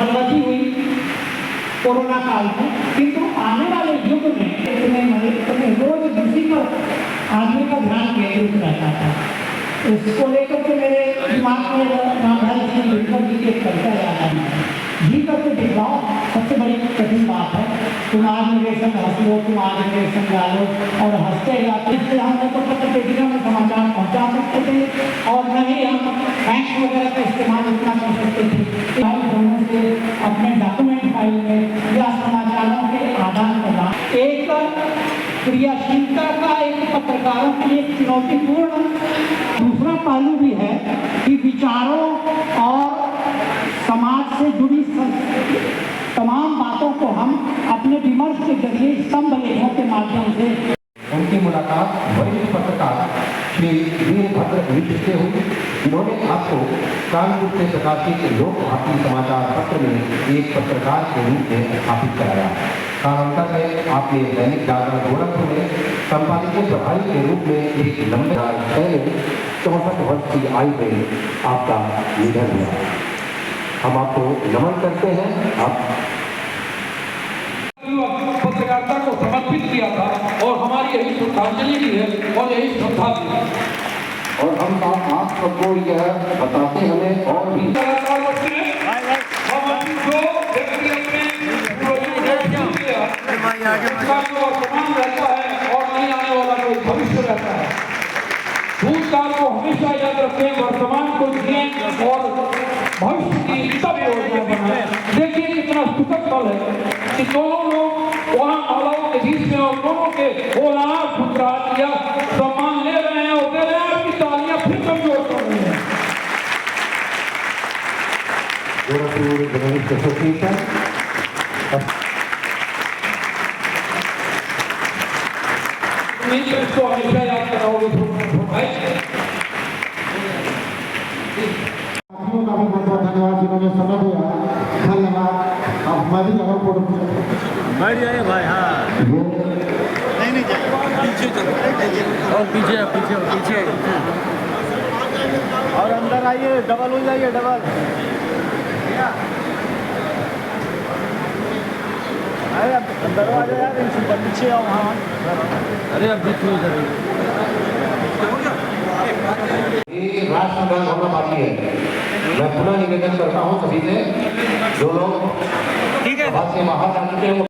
बलवती हुई कोरोना काल में, किंतु आने वाले युग में रोज किसी पर आदमी का ध्यान केंद्रित रहता था। इसको लेकर के मेरे दिमाग में रामधारी सिंह दिनकर जी की एक कविता याद आई। जी करके दिखलाओ सबसे बड़ी कठिन बात है। तुम आज मेरे संग हंस लो, तुम आज मेरे संग गा लो, और हंसते गाते इससे हम लोग तो पत्र पत्रिका में समाचार पहुंचा सकते थे, और न ही हम फैक्स वगैरह का इस्तेमाल इतना कर सकते थे। हम से अपने डॉक्यूमेंट फाइल में या समाचारों के आदान प्रदान एक क्रियाशीलता का एक पत्रकारों की एक चुनौतीपूर्ण दूसरा पहलू भी है कि विचारों और समाज से जुड़ी तमाम बातों को हम अपने विमर्श के जरिए स्तंभ लेखों के माध्यम से। उनकी मुलाकात वरिष्ठ पत्रकार श्री वीरभद्र मिश्र से हुई, जिन्होंने आपको कानपुर से प्रकाशित लोक भारती समाचार पत्र में एक पत्रकार के रूप में स्थापित कराया। कालांतर में आपने दैनिक जागरण गोरखपुर में संपादकीय प्रभारी के रूप में एक लंबे 64 वर्ष की आयु में आपका निधन हुआ। हम आपको नमन करते हैं। आप पत्रकारिता को समर्पित किया था और हमारी यही श्रद्धांजलि भी है और यही श्रद्धा भी है। और हम आप सबको यह बताते हमें और भी समान रहता है और नहीं आने वाला कोई भविष्य रहता है। भूतकाल को हमेशा याद रखें, वर्तमान को जिएं और भविष्य की सब योजना बनाएं। देखिए कितना सुखद पल है कि दोनों लोग वहाँ मालाओं के बीच में और दोनों के होलार गुजरात या सम्मान ले रहे हैं और दे रहे हैं। आपकी तालियां फिर कमजोर कर रही हैं। गोरखपुर जर्नलिस्ट एसोसिएशन इसको हमेशा याद कराओगे भाई। का भी बहुत बहुत धन्यवाद जिन्होंने समय दिया। धन्यवाद। अब मैं भी बैठ जाइए भाई। हाँ नहीं पीछे चलो और पीछे और अंदर आइए, डबल हो जाइए, डबल। अरे अब अंदर आ जाए यार, पीछे आओ। हाँ अरे अब पीछे राष्ट्रगान होना बाकी है। मैं पुनः निवेदन करता हूँ सभी से, जो लोग से बाहर जा चुके हैं।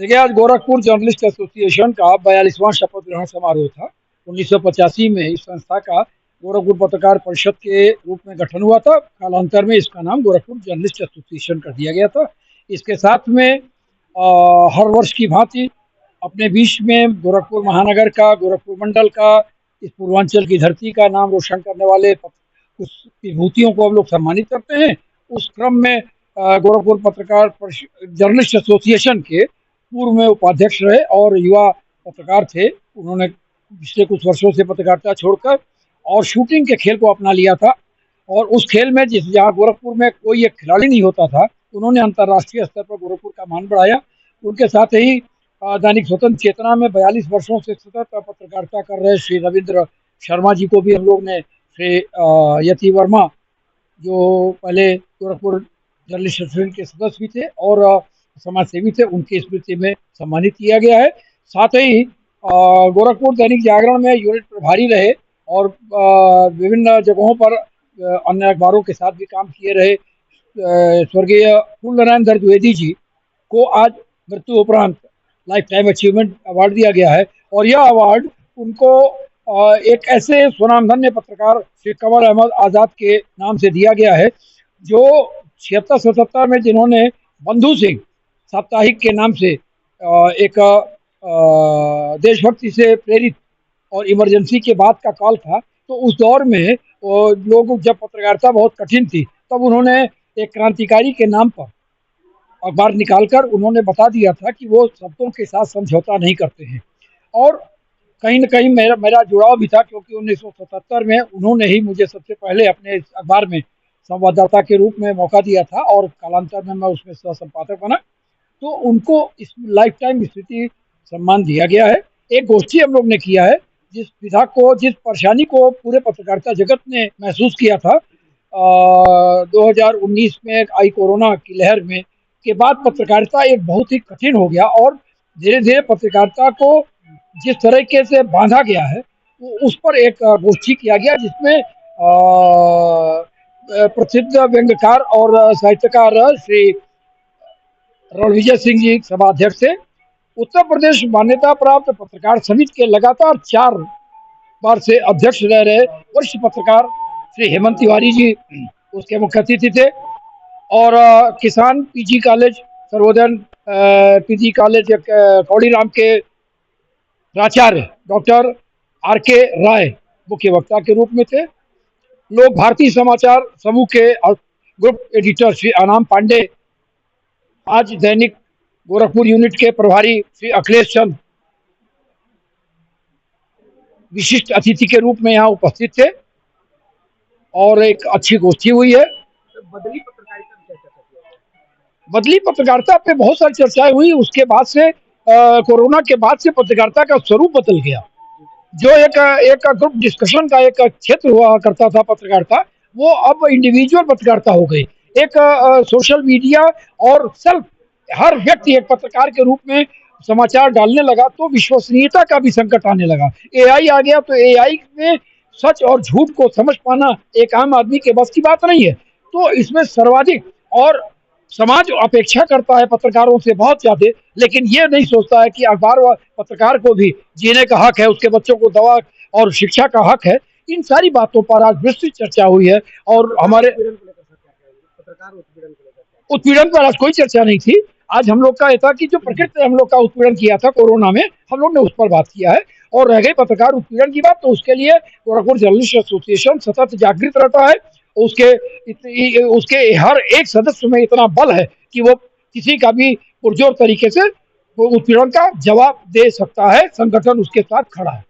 देखिए, आज गोरखपुर जर्नलिस्ट एसोसिएशन का 42वां शपथ ग्रहण समारोह था। 1985 में इस संस्था का गोरखपुर पत्रकार परिषद के रूप में गठन हुआ था। कालांतर में इसका नाम गोरखपुर जर्नलिस्ट एसोसिएशन कर दिया गया था। इसके साथ में हर वर्ष की भांति अपने बीच में गोरखपुर महानगर का, गोरखपुर मंडल का, इस पूर्वांचल की धरती का नाम रोशन करने वाले कुछ विभूतियों को हम लोग सम्मानित करते हैं। उस क्रम में गोरखपुर पत्रकार जर्नलिस्ट एसोसिएशन के पूर्व में उपाध्यक्ष रहे और युवा पत्रकार थे। उन्होंने पिछले कुछ वर्षों से पत्रकारिता छोड़कर और शूटिंग के खेल को अपना लिया था। और उस खेल में जहाँ गोरखपुर में कोई एक खिलाड़ी नहीं होता था, उन्होंने अंतर्राष्ट्रीय स्तर पर गोरखपुर का मान बढ़ाया। उनके साथ ही दैनिक स्वतंत्र चेतना में 42 वर्षों से सतत पत्रकारिता कर रहे श्री रविंद्र शर्मा जी को भी हम लोग ने, श्री यति वर्मा जो पहले गोरखपुर जर्नलिस्ट एसोसिएशन के सदस्य भी थे और समाज सेवी थे, उनकी स्मृति में सम्मानित किया गया है। साथ ही गोरखपुर दैनिक जागरण में यूनिट प्रभारी रहे और विभिन्न जगहों पर अन्य अखबारों के साथ भी काम किए रहे स्वर्गीय फूलनारायण द्विवेदी जी को आज मृत्यु उपरांत लाइफ टाइम अचीवमेंट अवार्ड दिया गया है। और यह अवार्ड उनको एक ऐसे स्वनामधन्य पत्रकार श्री कमर अहमद आज़ाद के नाम से दिया गया है, जो 76-77 में जिन्होंने बंधु सिंह साप्ताहिक के नाम से एक देशभक्ति से प्रेरित और इमरजेंसी के बाद का काल था, तो उस दौर में लोग जब पत्रकारिता बहुत कठिन थी, तब उन्होंने एक क्रांतिकारी के नाम पर अखबार निकालकर उन्होंने बता दिया था कि वो शब्दों के साथ समझौता नहीं करते हैं। और कहीं न कहीं मेरा जुड़ाव भी था, क्योंकि 1977 में उन्होंने ही मुझे सबसे पहले अपने अखबार में संवाददाता के रूप में मौका दिया था और कालांतर में मैं उसमें सह संपादक बना। तो उनको इस लाइफ टाइम स्मृति सम्मान दिया गया है। एक गोष्ठी हम लोग ने किया है, जिस विधा को, जिस परेशानी को पूरे पत्रकारिता जगत ने महसूस किया था 2019 में आई कोरोना की लहर में के बाद पत्रकारिता एक बहुत ही कठिन हो गया और धीरे धीरे पत्रकारिता को जिस तरीके से बांधा गया है उस पर एक गोष्ठी किया गया जिसमें प्रसिद्ध व्यंग्यकार और साहित्यकार श्री रणविजय सिंह जी सभाध्यक्ष थे। उत्तर प्रदेश मान्यता प्राप्त पत्रकार समिति के लगातार 4 बार से अध्यक्ष रह रहे वरिष्ठ पत्रकार श्री हेमंत तिवारी जी उसके मुख्य अतिथि थे और किसान PG college Sarvodaya PG college Kauriram के प्राचार्य डॉक्टर RK राय मुख्य वक्ता के रूप में थे। लोग भारतीय समाचार समूह के ग्रुप एडिटर श्री अनाम पांडे, आज दैनिक गोरखपुर यूनिट के प्रभारी श्री अखिलेश चंद विशिष्ट अतिथि के रूप में यहाँ उपस्थित थे और एक अच्छी गोष्ठी हुई है। बदली पत्रकारिता पे बहुत सारी चर्चाएं हुई। उसके बाद से कोरोना के बाद से पत्रकारिता का स्वरूप बदल गया। जो एक ग्रुप डिस्कशन का एक क्षेत्र हुआ करता था पत्रकारिता, वो अब इंडिविजुअल पत्रकारिता हो गई। एक सोशल मीडिया और सेल्फ हर व्यक्ति एक पत्रकार के रूप में समाचार डालने लगा तो विश्वसनीयता का भी संकट आने लगा। AI आ गया तो AI में सच और झूठ को समझ पाना एक आम आदमी के बस की बात नहीं है। तो इसमें सर्वाधिक और समाज अपेक्षा करता है पत्रकारों से बहुत ज्यादा, लेकिन ये नहीं सोचता है कि अखबार व पत्रकार को भी जीने का हक है, उसके बच्चों को दवा और शिक्षा का हक है। इन सारी बातों पर आज विस्तृत चर्चा हुई है और हमारे उत्पीड़न पर आज कोई चर्चा नहीं थी। आज हम लोग का ये था कि जो प्रकृति ने हम लोग का उत्पीड़न किया था कोरोना में, हम लोग ने उस पर बात किया है और रह गई पत्रकार उत्पीड़न की बात, तो उसके लिए गोरखपुर जर्नलिस्ट एसोसिएशन सतत जागृत रहता है। उसके हर एक सदस्य में इतना बल है कि वो किसी का भी पुरजोर तरीके से उत्पीड़न का जवाब दे सकता है। संगठन उसके साथ खड़ा है।